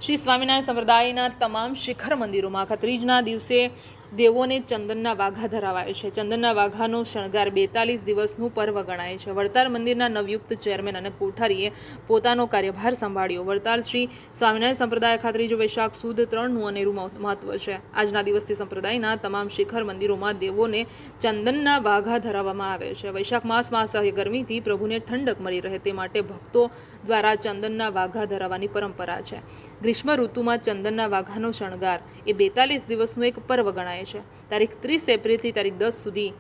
શ્રી સ્વામિનારાયણ સંપ્રદાયના તમામ શિખર મંદિરોમાં આખા ત્રીજના દિવસે દેવોને ચંદનના વાઘા ધરાવાય છે. ચંદનના વાઘાનો શણગાર 42 દિવસનું પર્વ ગણાય છે. વડતાલ મંદિરના નવયુક્ત ચેરમેન અને કોઠારીએ પોતાનો કાર્યભાર સંભાળ્યો. વડતાલ શ્રી સ્વામિનારાયણ સંપ્રદાય ખાતે ત્રીજો વૈશાખ સુદ 3નું અનેરું મહત્વ છે. આજના દિવસથી સંપ્રદાયના તમામ શિખર મંદિરોમાં દેવોને ચંદનના વાઘા ધરાવવામાં આવે છે. વૈશાખ માસમાં અસહ્ય ગરમીથી પ્રભુને ઠંડક મળી રહે તે માટે ભક્તો દ્વારા ચંદનના વાઘા ધરાવવાની પરંપરા છે. ગ્રીષ્મ ઋતુમાં ચંદનના વાઘાનો શણગાર એ 42 દિવસનું એક પર્વ ગણાય છે. તારીખ 30 એપ્રિલથી તારીખ 10 સુધી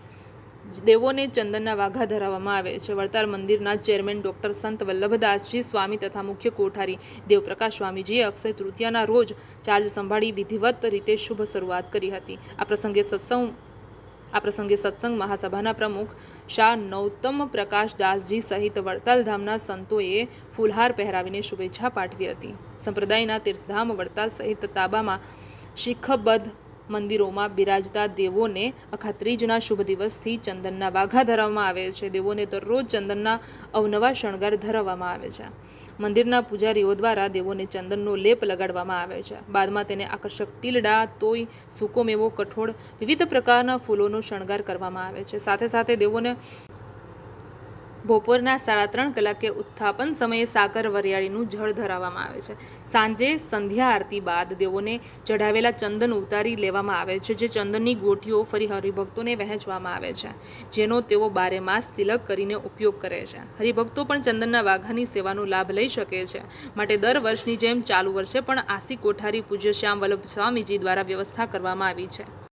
દેવોને ચંદનના વાઘા ધરાવવામાં આવે છે. વડતાલ મંદિરના ચેરમેન ડોક્ટર સંત વલ્લભદાસજી સ્વામી તથા મુખ્ય કોઠારી દેવપ્રકાશ સ્વામીજીએ અક્ષય તૃતીયાના રોજ ચાર્જ સંભાળી વિધિવત રીતે શુભ શરૂઆત કરી હતી. આ પ્રસંગે સત્સંગ મહાસભાના પ્રમુખ શાહ નૌતમ પ્રકાશ દાસજી સહિત વડતાલ ધામના સંતોએ ફૂલહાર પહેરાવીને શુભેચ્છા પાઠવી હતી. સંપ્રદાયના તીર્થધામ વડતાલ સહિત તાબામાં શિખબદ્ધ મંદિરોમાં બિરાજતા દેવોને અખાત્રીજના શુભ દિવસથી ચંદનના વાઘા ધરાવવામાં આવે છે. દેવોને દરરોજ ચંદનના અવનવા શણગાર ધરાવવામાં આવે છે. મંદિરના પૂજારીઓ દ્વારા દેવોને ચંદનનો લેપ લગાડવામાં આવે છે. બાદમાં તેને આકર્ષક ટીલડા, તોય, સૂકો મેવો, કઠોળ, વિવિધ પ્રકારના ફૂલોનો શણગાર કરવામાં આવે છે. સાથે સાથે દેવોને બપોરના 3:30 કલાકે ઉત્થાપન સમયે સાકર વરિયાળીનું જળ ધરાવવામાં આવે છે. સાંજે સંધ્યા આરતી બાદ દેવોને ચઢાવેલા ચંદન ઉતારી લેવામાં આવે છે. જે ચંદનની ગોટીઓ ફરી હરિભક્તોને વહેંચવામાં આવે છે, જેનો તેઓ 12 માસ તિલક કરીને ઉપયોગ કરે છે. હરિભક્તો પણ ચંદનના વાઘાની સેવાનો લાભ લઈ શકે છે. માટે દર વર્ષની જેમ ચાલુ વર્ષે પણ આસી કોઠારી પૂજ્ય શ્યામ વલ્લભ સ્વામીજી દ્વારા વ્યવસ્થા કરવામાં આવી છે.